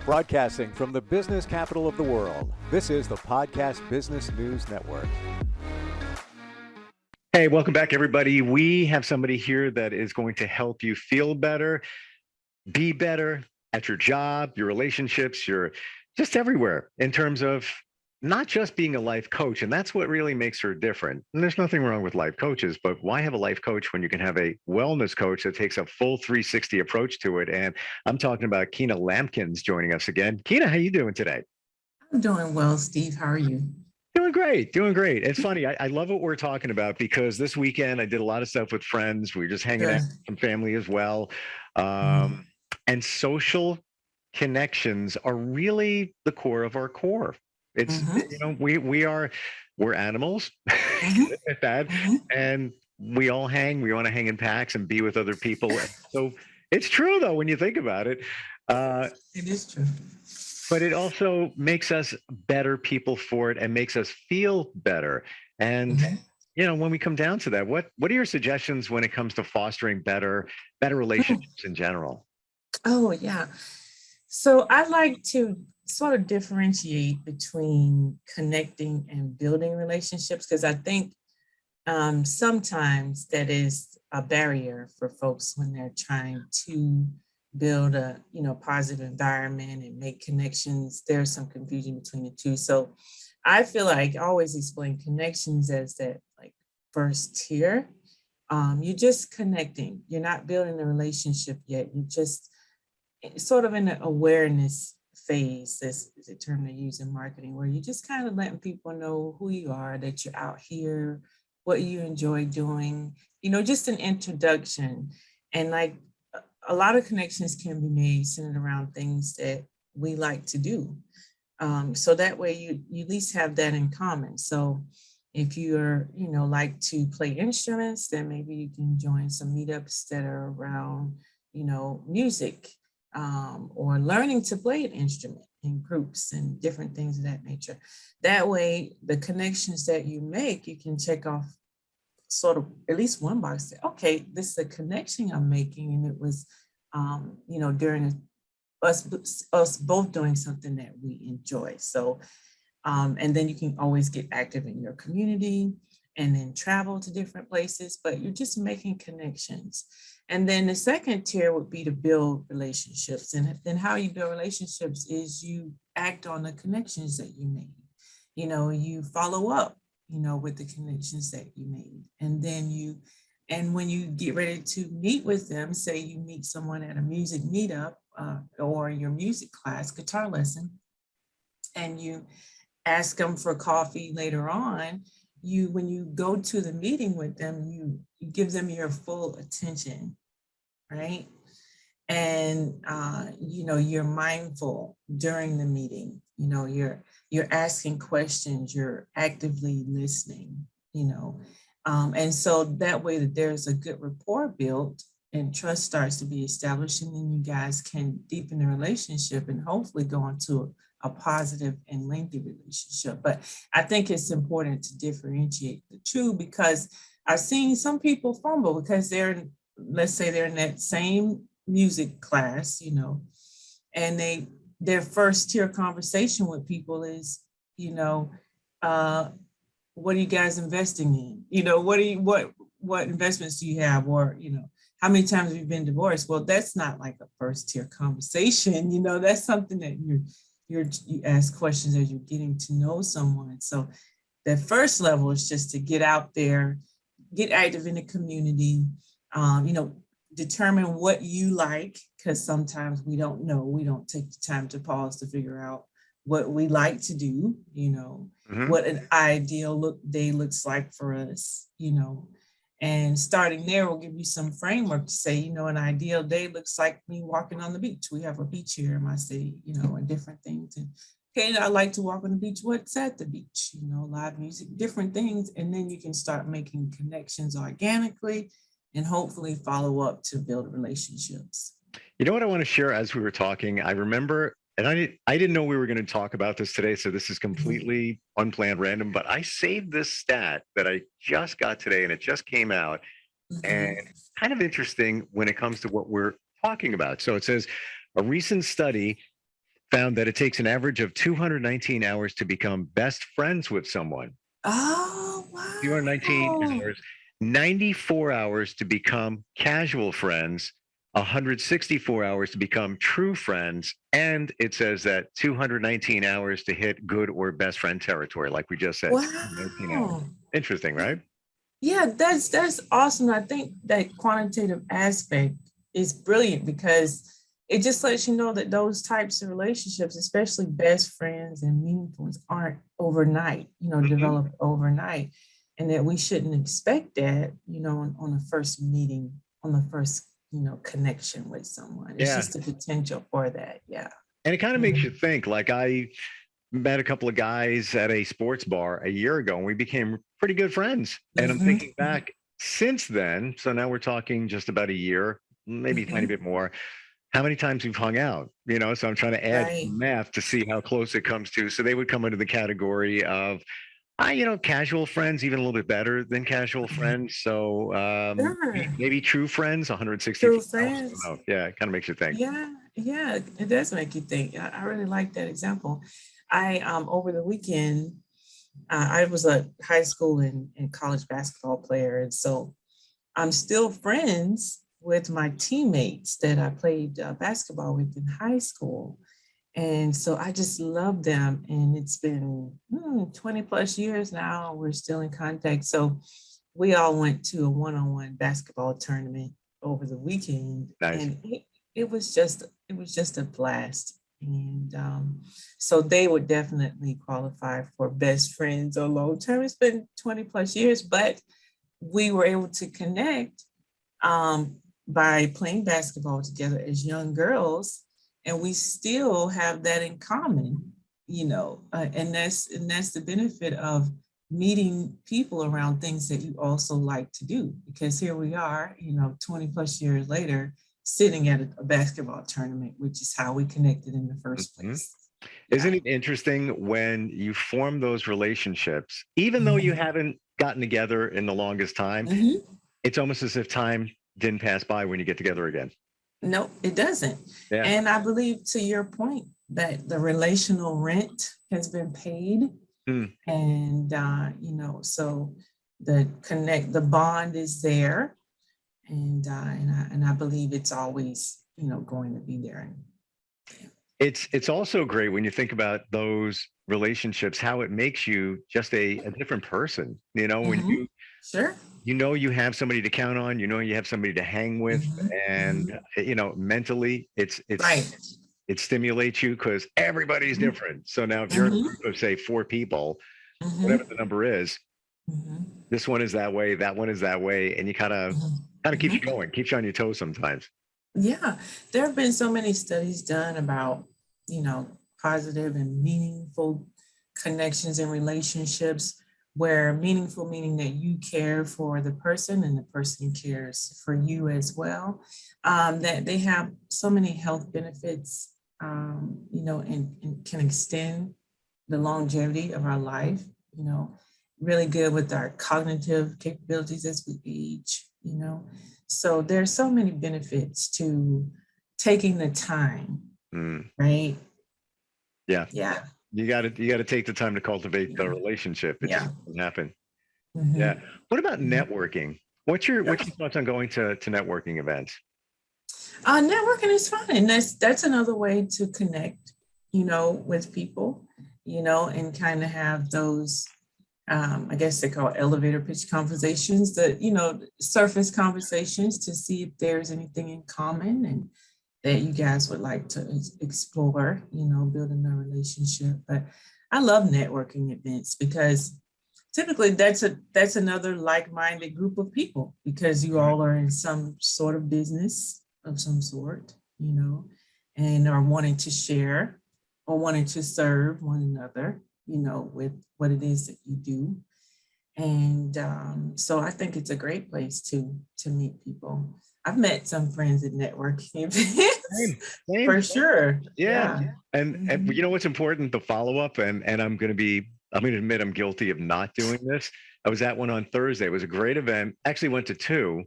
Broadcasting from the business capital of the world, this is the Podcast Business News Network. Hey, welcome back, everybody. We have somebody here that is going to help you feel better, be better at your job, your relationships, your just everywhere in terms of not just being a life coach. And that's what really makes her different. And there's nothing wrong with life coaches, but why have a life coach when you can have a wellness coach that takes a full 360 approach to it? And I'm talking about Keena Lampkins joining us again. Keena, how you doing today? I'm doing well, Steve. How are you? Doing great, doing great. It's funny. I love what we're talking about because this weekend I did a lot of stuff with friends. We were just hanging out Good. with some family as well. Mhm. And social connections are really the core of our core. It's, Mhm. we're animals Mhm. at that, Mhm. and we want to hang in packs and be with other people. And so it's true though when you think about it. Uh, It is true. but it also makes us better people for it and makes us feel better. And Mhm. when we come down to that, what are your suggestions when it comes to fostering better Mm. relationships in general? Oh, yeah. So I like to sort of differentiate between connecting and building relationships because I think sometimes that is a barrier for folks when they're trying to build a positive environment and make connections. There's some confusion between the two. So I feel like I always explain connections as that like first tier. You're just connecting. You're not building a relationship yet. You just sort of in the awareness phase, this is a term they use in marketing, where you just kind of letting people know who you are, that you're out here, what you enjoy doing, just an introduction. And like a lot of connections can be made centered around things that we like to do. So that way you at least have that in common. So if you're, like to play instruments, then maybe you can join some meetups that are around, music, or learning to play an instrument in groups and different things of that nature. That way, the connections that you make, you can check off sort of at least one box. Okay, this is a connection I'm making, and it was, during us both doing something that we enjoy. So and then you can always get active in your community and then travel to different places, but you're just making connections. And then the second tier would be to build relationships. And then how you build relationships is you act on the connections that you made. You follow up, with the connections that you made. And when you get ready to meet with them, say you meet someone at a music meetup or your music class, guitar lesson, and you ask them for coffee later on, when you go to the meeting with them, you give them your full attention, right? And you're mindful during the meeting. You're asking questions, you're actively listening, and so that way that there's a good rapport built and trust starts to be established, and then you guys can deepen the relationship and hopefully go into a positive and lengthy relationship. But I think it's important to differentiate the two because I've seen some people fumble because let's say they're in that same music class, and their first tier conversation with people is, uh, what are you guys investing in? What investments do you have? Or, how many times have you been divorced? Well, that's not like a first tier conversation. That's something that you ask questions as you're getting to know someone. So that first level is just to get out there, get active in the community, determine what you like, because sometimes we don't know. We don't take the time to pause to figure out what we like to do, Hmm. what an ideal day looks like for us, and starting there will give you some framework to say, an ideal day looks like me walking on the beach. We have a beach here in my city, and different things. And okay, I like to walk on the beach. What's at the beach? Live music, different things. And then you can start making connections organically and hopefully follow up to build relationships. You know what I want to share as we were talking? I remember, and I didn't know we were going to talk about this today, so this is Mhm. completely unplanned, random. But I saved this stat that I just got today, and it just came out, and Mhm. kind of interesting when it comes to what we're talking about. So it says a recent study found that it takes an average of 219 hours to become best friends with someone. Oh, 219 wow. hours, 94 hours to become casual friends, 164 hours to become true friends. And it says that 219 hours to hit good or best friend territory, like we just said, 219 hours. Wow. Interesting, right? Yeah, that's awesome. I think that quantitative aspect is brilliant because it just lets you know that those types of relationships, especially best friends and meaningful ones, aren't overnight, Mhm. developed overnight. And that we shouldn't expect that, on the first meeting, on the first, connection with someone. It's Yeah. just the potential for that. Yeah. And it kind of makes you Mhm. think. Like, I met a couple of guys at a sports bar a year ago and we became pretty good friends. And I'm Mhm, thinking back since then. So now we're talking just about a year, maybe a tiny mhm. bit more. How many times we've hung out, so I'm trying to add Right. math to see how close it comes to. So they would come under the category of, casual friends, even a little bit better than casual Mhm. friends. So Sure. maybe true friends, True 164 hours. I friends. don't know. Yeah, it kind of makes you think. Yeah, yeah, it does make you think. I really like that example. I over the weekend, I was a high school and college basketball player, and so I'm still friends with my teammates that I played basketball with in high school. And so I just love them. And it's been 20 plus years now. We're still in contact. So we all went to a one-on-one basketball tournament over the weekend. Nice. And it was just a blast. And so they would definitely qualify for best friends or long term. It's been 20 plus years, but we were able to connect um, by playing basketball together as young girls, and we still have that in common, and that's the benefit of meeting people around things that you also like to do. Because here we are, 20 plus years later, sitting at a basketball tournament, which is how we connected in the first Mhm. place. Isn't Yeah. it interesting when you form those relationships, even though you Mhm. haven't gotten together in the longest time, Mhm. it's almost as if time didn't pass by when you get together again. No, it doesn't. Yeah. And I believe to your point that the relational rent has been paid. Hmm. And, so the bond is there. And I believe it's always, going to be there. It's also great when you think about those relationships, how it makes you just a different person. When Mhm. Sure. you have somebody to count on, you have somebody to hang with, Mhm. and Mhm. mentally Right. it stimulates you because everybody's Mhm. different. So now if you're in a Mhm. group of say four people, whatever the Mhm. number is, Mhm. this one is that way, that one is that way, and you Mhm. kind of keeps you Mhm. going, keeps you on your toes sometimes. Yeah, there have been so many studies done about, positive and meaningful connections and relationships where meaningful meaning that you care for the person and the person cares for you as well. That they have so many health benefits, and can extend the longevity of our life, you know, really good with our cognitive capabilities as we age, So there's so many benefits to taking the time, Mm, right? yeah, Yeah. you got to take the time to cultivate the Yeah. relationship. It just Yeah. doesn't happen. Yeah. Mhm. What about Mhm. networking? What's your thoughts on going to networking events? Networking is fun, and that's another way to connect, with people, and kind of have those. I guess they call elevator pitch conversations, surface conversations to see if there's anything in common and that you guys would like to explore, building a relationship. But I love networking events because typically that's another like-minded group of people because you Mhm. all are in some sort of business of some sort, and are wanting to share or wanting to serve one another, with what it is that you do. And so I think it's a great place to meet people. I've met some friends at networking events Same, same. for sure. Yeah. Yeah. And Mhm. you know what's important? The follow up. And I'm gonna admit I'm guilty of not doing this. I was at one on Thursday. It was a great event. Actually went to two.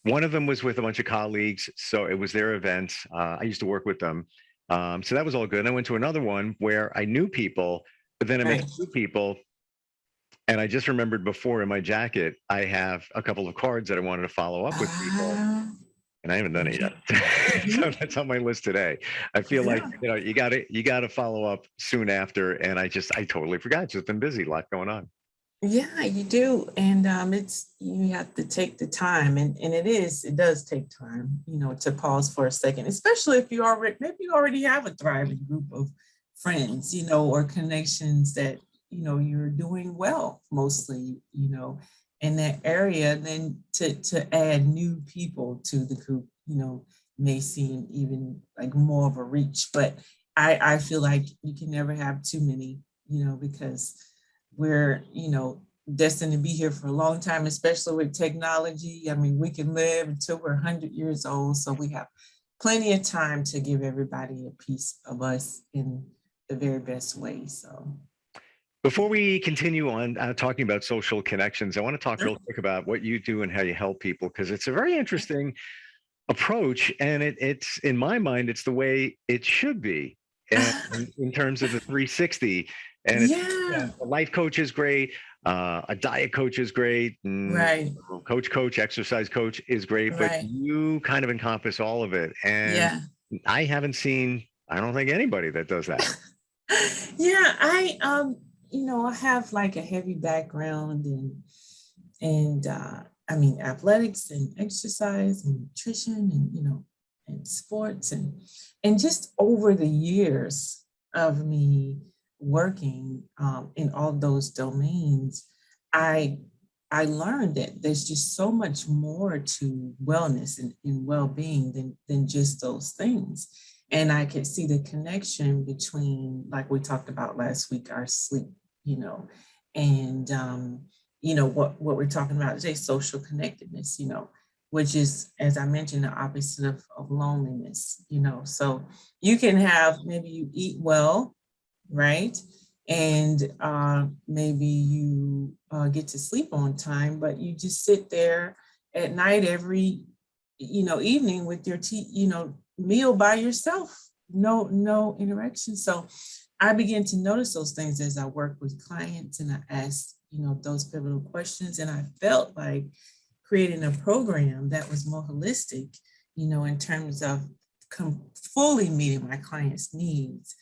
One of them was with a bunch of colleagues, so it was their event. I used to work with them, So that was all good. And I went to another one where I knew people, but then I met Right. two people. And I just remembered before in my jacket, I have a couple of cards that I wanted to follow up with people, Ah, and I haven't done it yet. So mhm. that's on my list today. I feel like, Yeah. you got to follow up soon after. And I totally forgot. Just been busy, a lot going on. Yeah, you do. And it's you have to take the time and it does take time, to pause for a second, especially if you already maybe you already have a thriving group of friends, or connections that, you're doing well mostly, in that area. Then to add new people to the group, may seem even like more of a reach. But I feel like you can never have too many, because we're, destined to be here for a long time, especially with technology. I mean, we can live until we're 100 years old. So we have plenty of time to give everybody a piece of us in the very best way. So, Before we continue on talking about social connections, I want to talk sure. real quick about what you do and how you help people, because it's a very interesting approach, and it's in my mind, it's the way it should be, and in terms of the 360. And it's, Yeah, a life coach is great, a diet coach is great, and right, coach exercise coach is great, but right. you kind of encompass all of it. And Yeah. I don't think anybody that does that. Yeah, I have like a heavy background and I mean athletics and exercise and nutrition and and sports and just over the years of me working in all those domains, I I learned that there's just so much more to wellness and well-being than just those things. And I could see the connection between, like we talked about last week, our sleep, you know, and what we're talking about today, social connectedness, which is, as I mentioned, the opposite of loneliness, So you can have, maybe you eat well, right? And maybe you get to sleep on time, but you just sit there at night every, evening with your tea, meal by yourself, no interaction. So I began to notice those things as I work with clients and I asked, those pivotal questions. And I felt like creating a program that was more holistic, in terms of fully meeting my clients' needs,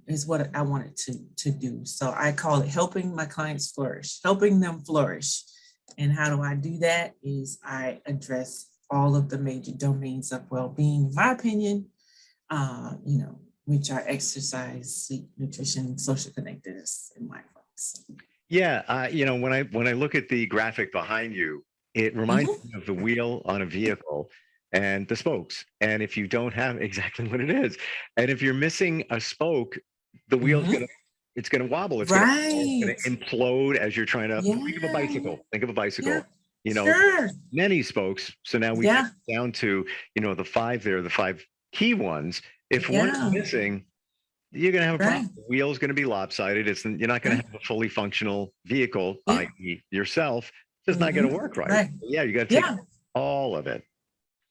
is what I wanted to do. So I call it helping my clients flourish, helping them flourish. And how do I do that? Is I address all of the major domains of well-being, in my opinion, which are exercise, sleep, nutrition, social connectedness, and mindfulness. Yeah, when I look at the graphic behind you, it reminds Mhm. me of the wheel on a vehicle and the spokes. And if you don't have exactly what it is, and if you're missing a spoke, the wheel's Mhm. gonna it's gonna wobble. It's gonna fall. It's Right. gonna implode as you're trying to think of a Yeah. bicycle. Think of a Yeah. bicycle. You know, Sure. many spokes. So now we get Yeah. down to the five there, the five key ones. If one is Yeah. missing, you're going to have a problem. Right. The wheel's going to be lopsided. You're not going Yeah. to have a fully functional vehicle, Yeah. i.e., yourself. It's just not going Mhm. to work right. Right. Yeah, you got to take Yeah. all of it.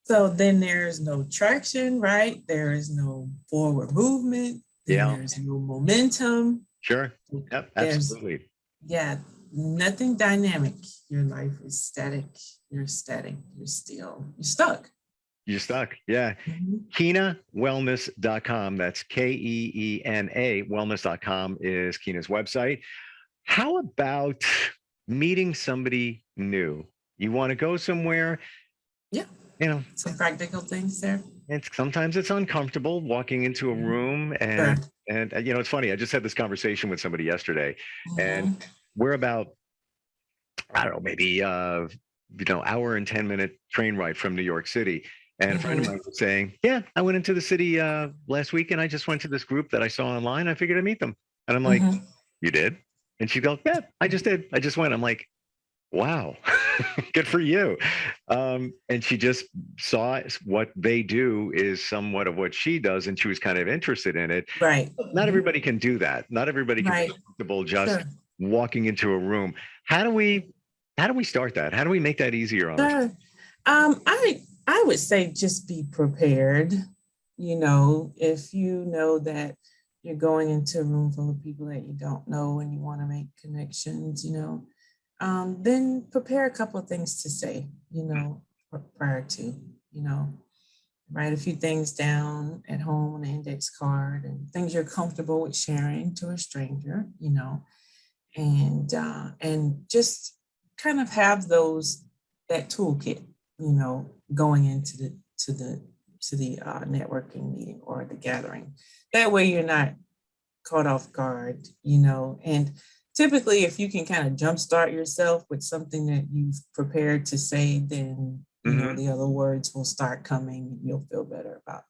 So then there's no traction, right? There is no forward movement. Yeah, There's no momentum. sure. Yep, There's, absolutely. yeah, nothing dynamic. Your life is static. You're static. You're still, you're stuck. You're stuck. Yeah. Mhm. KeenaWellness.com. That's Keena wellness.com is Keena's website. How about meeting somebody new? You want to go somewhere, Yeah. you know, Some practical things there. sometimes it's uncomfortable walking into a Mhm. room, Sure. and it's funny. I just had this conversation with somebody yesterday, and Mhm. we're about, I don't know, maybe hour and 10-minute train ride from New York City. And a friend of Mhm. mine was saying, "Yeah, I went into the city last week, and I just went to this group that I saw online. I figured I'd meet them." And I'm like, Mhm. "You did?" And she goes, "Yeah, I just did. I just went." I'm like, "Wow, good for you." And she just saw what they do is somewhat of what she does, and she was kind of interested in it. Right. Not Mhm. everybody can do that. Not everybody can Right. feel comfortable just Sure. walking into a room. How do we how do we start that? How do we make that easier on ourselves? Sure. I would say just be prepared, if you know that you're going into a room full of people that you don't know and you want to make connections, then prepare a couple of things to say, prior to, write a few things down at home on an index card and things you're comfortable with sharing to a stranger, and just kind of have that toolkit, going into the networking meeting or the gathering. That way you're not caught off guard, and typically if you can kind of jumpstart yourself with something that you've prepared to say, then the other words will start coming and you'll feel better about,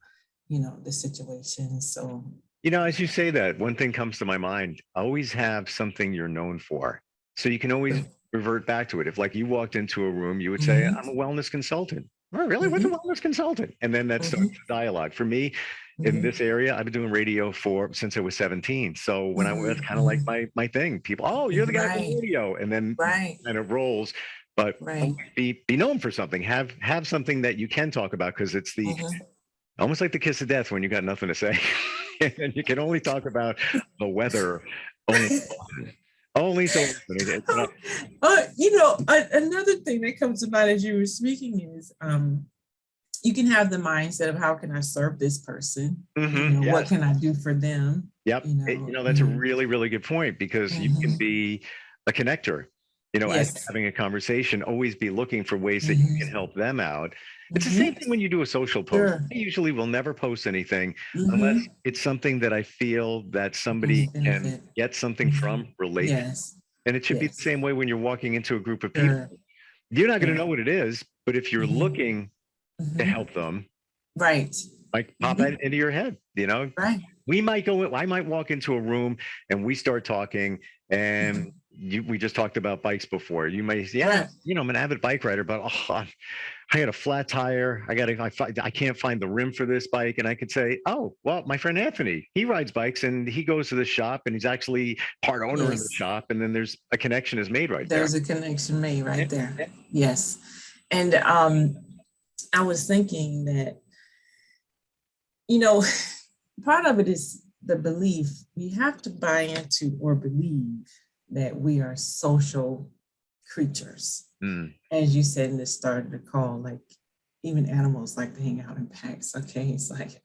the situation. So, As you say that, one thing comes to my mind: always have something you're known for. So you can always revert back to it. If like you walked into a room, you would say, I'm a wellness consultant. Oh, really? What's a wellness consultant? And then that starts the dialogue. For me, in this area, I've been doing radio since I was 17. So when that's kind of like my thing. People, oh, you're the guy from radio. And then kind of rolls. But always be known for something. Have something that you can talk about, because it's almost like the kiss of death when you got nothing to say. And you can only talk about the weather only so another thing that comes about as you were speaking is you can have the mindset of how can I serve this person? What can I do for them? Yep. That's a really, really good point, because you can be a connector. As having a conversation, always be looking for ways that you can help them out. It's the same thing when you do a social post. I usually will never post anything unless it's something that I feel that somebody can get something from, relate. And it should be the same way when you're walking into a group of people. You're not going to know what it is, but if you're looking to help them, right, like pop that into your head, right. I might walk into a room and we start talking, and we just talked about bikes before. You may say, I'm an avid bike rider, but I had a flat tire. I can't find the rim for this bike. And I could say, oh, well, my friend Anthony, he rides bikes and he goes to the shop and he's actually part owner in the shop. And then there's a connection is made there. There's a connection made right there. Yes. And I was thinking that, part of it is the belief. We have to buy into or believe that we are social creatures. As you said in the start of the call, like even animals like to hang out in packs. Okay. It's like,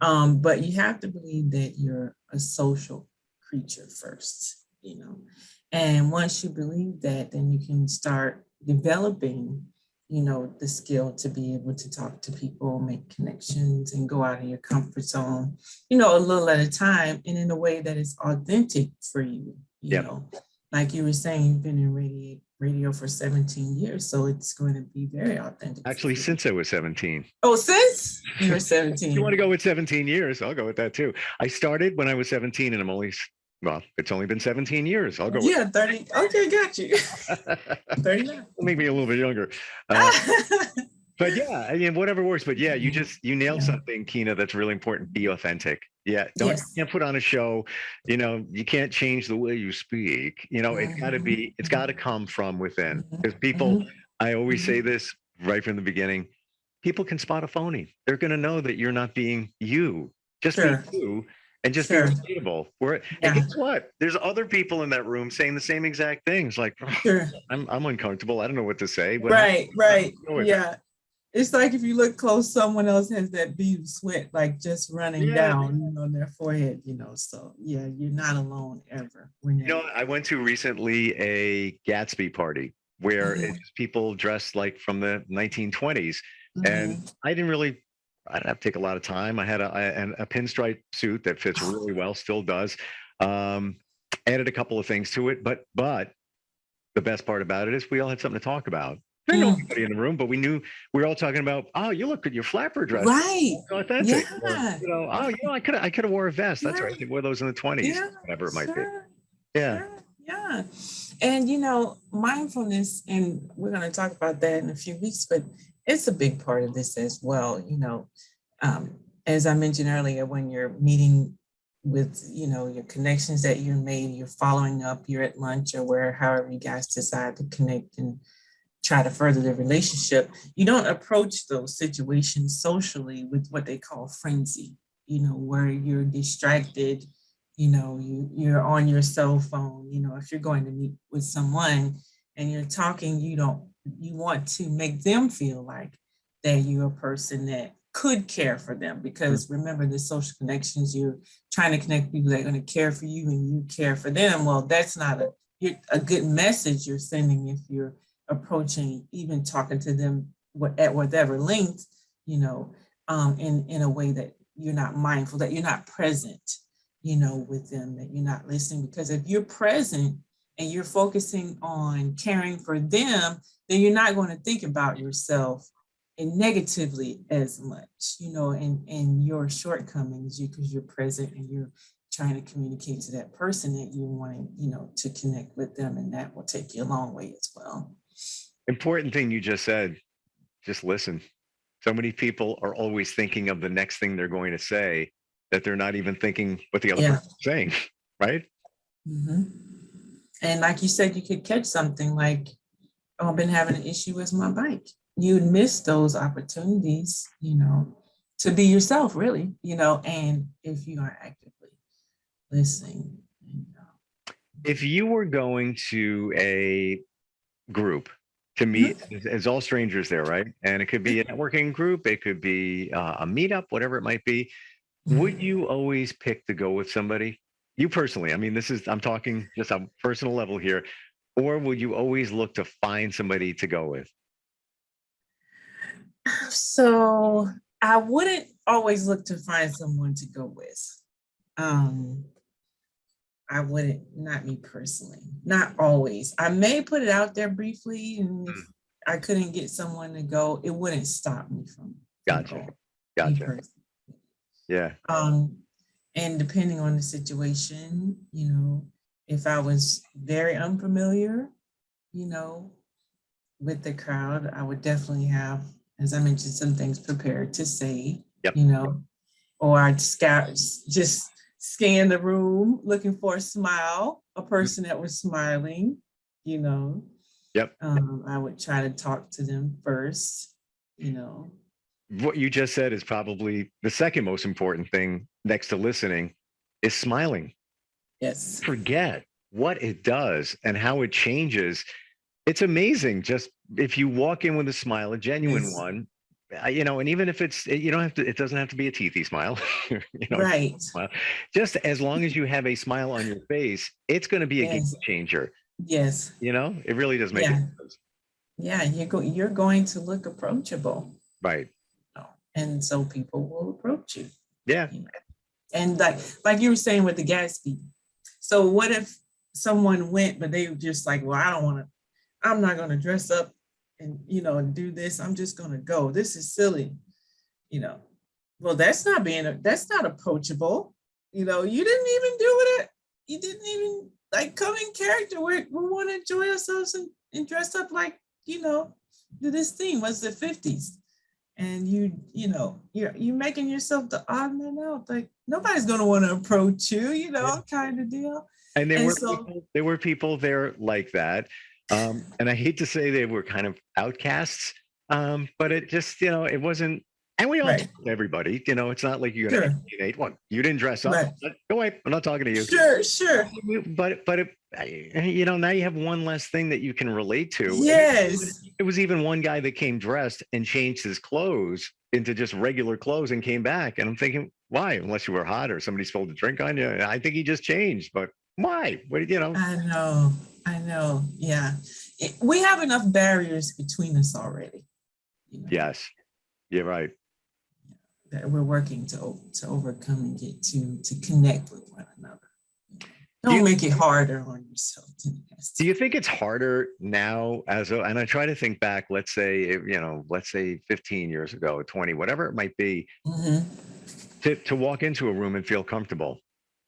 but you have to believe that you're a social creature first, and once you believe that, then you can start developing, the skill to be able to talk to people, make connections, and go out of your comfort zone, a little at a time, and in a way that is authentic for you, you know. Like you were saying, you've been in radio for 17 years, so it's going to be very authentic. Actually, since I was 17. Oh, since you were 17. You want to go with 17 years? I'll go with that too. I started when I was 17, and it's only been 17 years. I'll go with 30. Okay, got you. 39. Maybe a little bit younger. But whatever works. But you nailed something, Keena, that's really important. Be authentic. You can't put on a show. You can't change the way you speak. It's got to come from within. Because people, I always say this right from the beginning, people can spot a phony. They're going to know that you're not being you. Just be you. And just be relatable. And guess what? There's other people in that room saying the same exact things. Like, I'm uncomfortable. I don't know what to say. But right. Yeah. It's like if you look close, someone else has that bead of sweat, like just running down, on their forehead, So you're not alone ever. I went to recently a Gatsby party where it's people dressed like from the 1920s. And I didn't have to take a lot of time. I had a pinstripe suit that fits really well, still does. Added a couple of things to it, but the best part about it is we all had something to talk about. I didn't know anybody in the room, but we knew we were all talking about, oh, you look at your flapper dress. Right. Authentic. Yeah. Or, I could have wore a vest. That's right. They wore those in the 20s, whatever it might be. Yeah. Yeah. And, mindfulness, and we're going to talk about that in a few weeks, but it's a big part of this as well. As I mentioned earlier, when you're meeting with, your connections that you made, you're following up, you're at lunch or however you guys decide to connect and try to further the relationship, you don't approach those situations socially with what they call frenzy, where you're distracted, you're on your cell phone, if you're going to meet with someone and you're talking, you want to make them feel like that you're a person that could care for them, because remember, the social connections, you're trying to connect people that are going to care for you and you care for them. Well, that's not a good message you're sending if you're approaching, even talking to them at whatever length, in a way that you're not mindful, that you're not present, with them, that you're not listening. Because if you're present and you're focusing on caring for them, then you're not going to think about yourself and negatively as much, and your shortcomings, because you're present and you're trying to communicate to that person that you're wanting, to connect with them, and that will take you a long way as well. Important thing you just said, just listen. So many people are always thinking of the next thing they're going to say that they're not even thinking what the other person's saying, right? Mm-hmm. And like you said, you could catch something like, oh, I've been having an issue with my bike. You'd miss those opportunities, to be yourself, really, and if you are actively listening. If you were going to a group to meet as all strangers there, right? And it could be a networking group, it could be a meetup, whatever it might be. Would you always pick to go with somebody? You personally, I mean, I'm talking just on a personal level here. Or would you always look to find somebody to go with? So I wouldn't always look to find someone to go with. I wouldn't, not me personally, not always. I may put it out there briefly, and if I couldn't get someone to go, it wouldn't stop me from Gotcha. going. Yeah. And depending on the situation, if I was very unfamiliar, with the crowd, I would definitely have, as I mentioned, some things prepared to say, Yep. Or I'd just scan the room looking for a smile, a person that was smiling, Yep. I would try to talk to them first, What you just said is probably the second most important thing next to listening is smiling. Yes. Forget what it does and how it changes. It's amazing. Just if you walk in with a smile, a genuine one, and even if you don't have to, it doesn't have to be a teethy smile, Right. Smile. Just as long as you have a smile on your face, it's going to be a game changer. Yes. It really does make a difference. Yeah, you're going to look approachable. Right. And so people will approach you. Yeah. And like you were saying with the gas fee. So what if someone went, but they were just like, well, I'm not going to dress up and, do this. I'm just going to go. This is silly. Well, that's not approachable. You didn't even do it. You didn't even come in character. We want to enjoy ourselves and dress up like, do this thing. What's the 50s? And you're making yourself the odd man out. Like nobody's going to want to approach you, kind of deal. And there were people there like that. And I hate to say they were kind of outcasts, but it just, it wasn't, and we all talk to everybody, it's not like you're going to alienate one. You didn't dress up. Right. Go away. I'm not talking to you. Sure. But now you have one less thing that you can relate to. Yes. It was even one guy that came dressed and changed his clothes into just regular clothes and came back. And I'm thinking, why? Unless you were hot or somebody spilled a drink on you. I think he just changed, but why? I know. Yeah. We have enough barriers between us already. Yes. You're right. That we're working to overcome and get to connect with one another. Don't make it harder on yourself. Do you think it's harder now and I try to think back, let's say 15 years ago, 20, whatever it might be, to walk into a room and feel comfortable.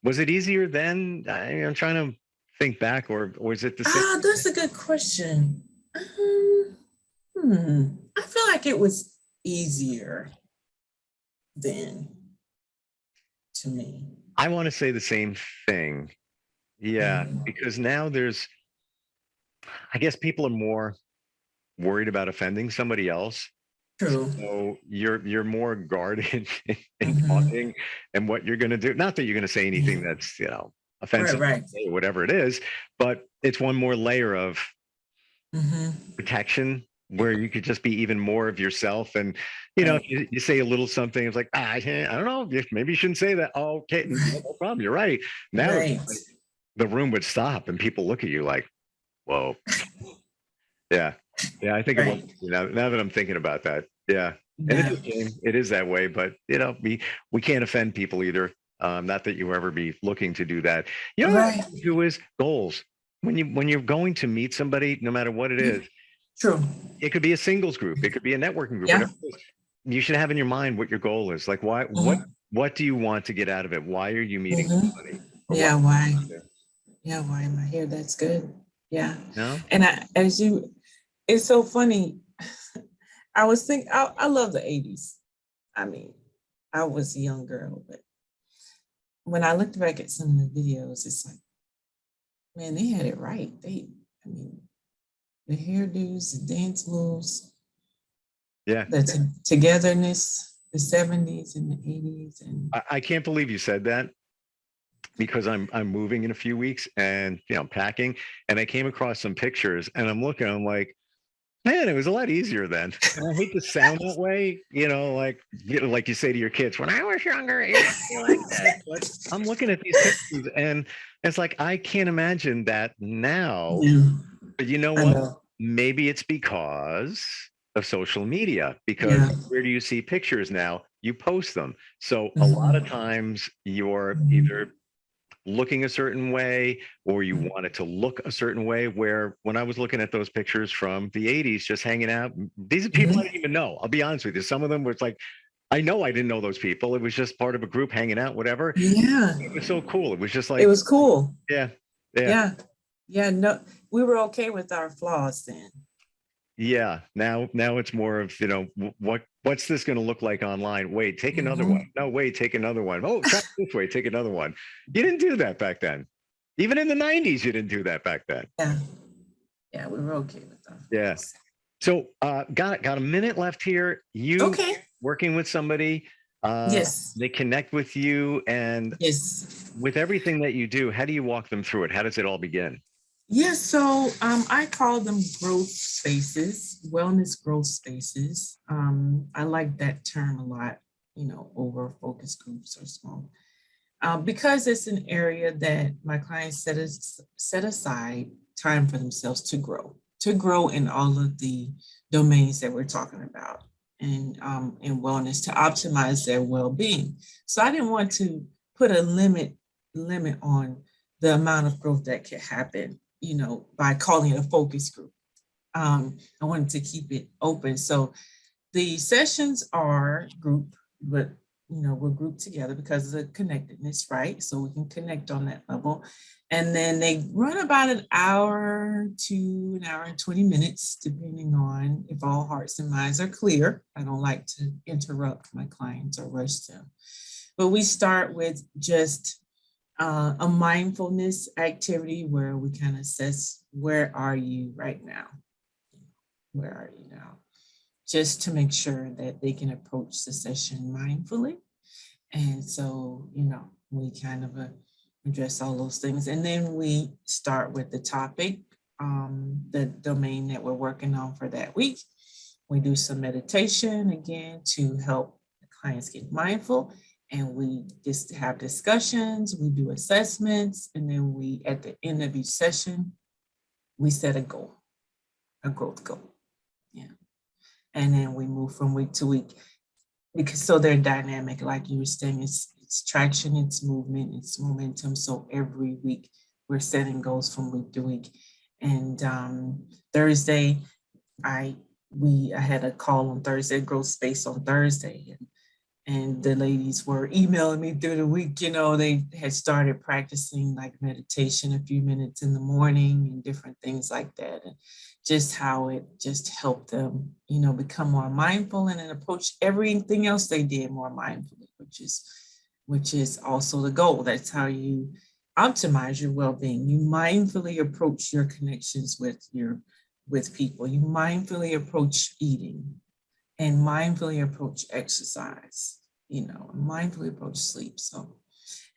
Was it easier then? I'm trying to think back, or is it the same? That's a good question. I feel like it was easier then to me. I want to say the same thing. Yeah, because now I guess people are more worried about offending somebody else. True. So you're more guarded in Mhm. talking and what you're going to do. Not that you're going to say anything Yeah. that's, Right, offensive, right. or whatever it is, but it's one more layer of Mhm. protection where you could just be even more of yourself. And, if Right. you say a little something, it's like, I don't know, maybe you shouldn't say that. Oh, okay, no problem. You're right. Now it's Right. like the room would stop and people look at you like, whoa. Yeah. Yeah. I think it was, Right. now that I'm thinking about that. Yeah. And it's Yeah. a shame. It is that way, but we can't offend people either. Not that you ever be looking to do that. What I Right. do is goals. When you're going to meet somebody, no matter what it is, True. it could be a singles group, it could be a networking group, Yeah. whatever it is. You should have in your mind what your goal is. Like, why, Mhm. what do you want to get out of it? Why are you meeting Mhm. somebody? Or why? Yeah. Why? Yeah. Why am I here? That's good. Yeah. No. And it's so funny. I was thinking, I love the 80s. I mean, I was a young girl, but when I looked back at some of the videos, it's like, man, they had it right. I mean, the hairdos, the dance moves, Yeah. the togetherness, the 70s and the 80s. And I can't believe you said that, because I'm moving in a few weeks, and packing, and I came across some pictures, and I'm like, man, it was a lot easier then. And I hate to sound that way, like you say to your kids, when I was younger, it used to be like this. But I'm looking at these pictures, and it's like I can't imagine that now. yeah, But you know I what? know. Maybe it's because of social media, because Yeah. where do you see pictures now? You post them. So a lot of Mhm. times you're either Mhm. looking a certain way, or you Mhm. want it to look a certain way. Where when I was looking at those pictures from the 80s, just hanging out, these are people I didn't even know. I'll be honest with you. Some of them was like, I know I didn't know those people. It was just part of a group hanging out, whatever. Yeah. It was so cool. It was just It like, was cool. yeah, yeah, Yeah. Yeah. No, we were okay with our flaws then. yeah. Now it's more of, what's this going to look like online? Wait, take another one. Mhm. No, wait, take another one. Oh, try it this way, take another one. You didn't do that back then. Even in the 90s, you didn't do that back then. Yeah. Yeah. We were okay with our Yeah. flaws. So got a minute left here. You Okay. working with somebody, Yes. they connect with you, and Yes. with everything that you do, how do you walk them through it? How does it all begin? Yes. So I call them growth spaces, wellness growth spaces. I like that term a lot, over focus groups or small, because it's an area that my clients set aside time for themselves to grow in all of the domains that we're talking about, and in wellness, to optimize their well-being. So I didn't want to put a limit on the amount of growth that could happen, by calling it a focus group. I wanted to keep it open. So the sessions are group, but we're grouped together because of the connectedness, right? So we can connect on that level. And then they run about an hour to an hour and 20 minutes, depending on if all hearts and minds are clear. I don't like to interrupt my clients or rush them. But we start with just a mindfulness activity where we kind of assess, where are you right now? Where are you now? Just to make sure that they can approach the session mindfully. And so, we kind of address all those things. And then we start with the topic, the domain that we're working on for that week. We do some meditation again to help the clients get mindful. And we just have discussions, we do assessments, and then at the end of each session, we set a goal, a growth goal. Yeah. And then we move from week to week, because so they're dynamic, like you were saying. It's traction, it's movement, it's momentum. So every week we're setting goals from week to week. And Thursday, I had a call on Thursday, growth space on Thursday, and the ladies were emailing me through the week. They had started practicing like meditation a few minutes in the morning and different things like that, and just how it just helped them, become more mindful and then approach everything else they did more mindfully, which is also the goal. That's how you optimize your well-being. You mindfully approach your connections with with people. You mindfully approach eating and mindfully approach exercise, mindfully approach sleep. So,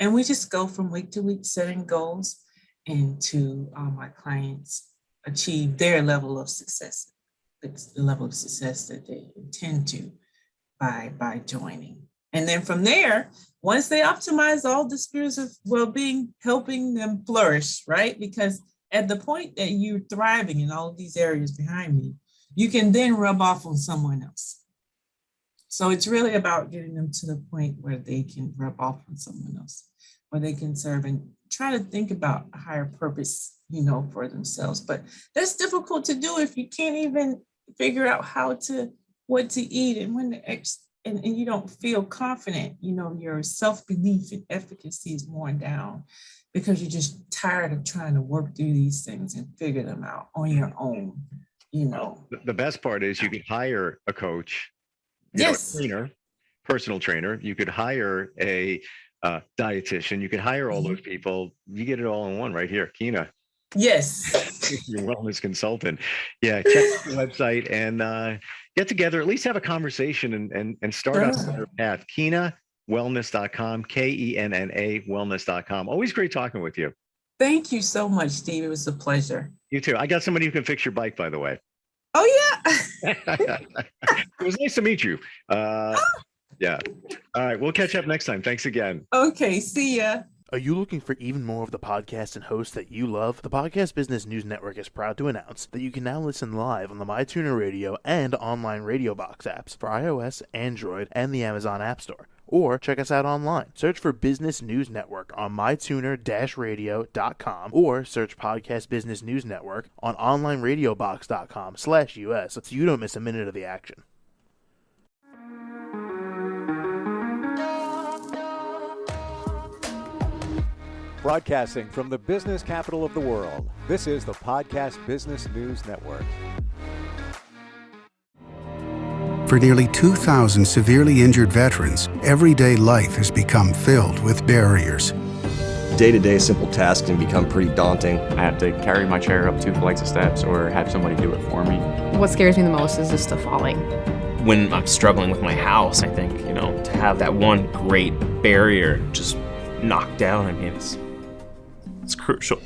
and we just go from week to week setting goals and to my clients achieve their level of success, the level of success that they intend to by joining. And then from there, once they optimize all the spheres of well-being, helping them flourish, right? Because at the point that you're thriving in all of these areas behind me, you can then rub off on someone else. So it's really about getting them to the point where they can rub off on someone else, where they can serve and try to think about a higher purpose, for themselves. But that's difficult to do if you can't even figure out what to eat and when to and you don't feel confident, your self-belief and efficacy is worn down because you're just tired of trying to work through these things and figure them out on your own, The best part is you could hire a coach, yes, a trainer, personal trainer. You could hire a dietitian. You could hire all those people. You get it all in one right here, Keena. Yes. Your wellness consultant. Yeah, check out the website and get together, at least have a conversation and start on another path. KeenaWellness.com, KENNA wellness.com. Always great talking with you. Thank you so much, Steve. It was a pleasure. You too. I got somebody who can fix your bike, by the way. Oh, yeah. It was nice to meet you. Yeah. All right. We'll catch up next time. Thanks again. Okay. See ya. Are you looking for even more of the podcasts and hosts that you love? The Podcast Business News Network is proud to announce that you can now listen live on the MyTuner Radio and online Radio Box apps for iOS, Android, and the Amazon App Store. Or check us out online. Search for Business News Network on mytuner-radio.com or search Podcast Business News Network on onlineradiobox.com/US so you don't miss a minute of the action. Broadcasting from the business capital of the world, this is the Podcast Business News Network. For nearly 2,000 severely injured veterans, everyday life has become filled with barriers. Day-to-day simple tasks can become pretty daunting. I have to carry my chair up 2 flights of steps or have somebody do it for me. What scares me the most is just the falling. When I'm struggling with my house, I think, to have that one great barrier just knocked down, it's crucial.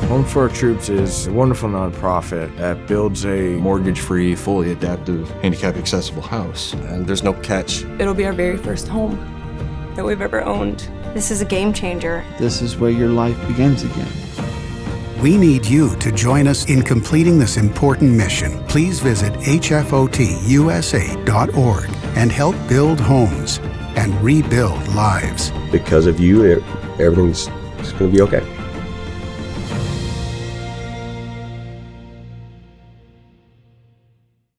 Home for Our Troops is a wonderful nonprofit that builds a mortgage-free, fully adaptive, handicap-accessible house. And there's no catch. It'll be our very first home that we've ever owned. This is a game changer. This is where your life begins again. We need you to join us in completing this important mission. Please visit hfotusa.org and help build homes and rebuild lives. Because of you, everything's going to be okay.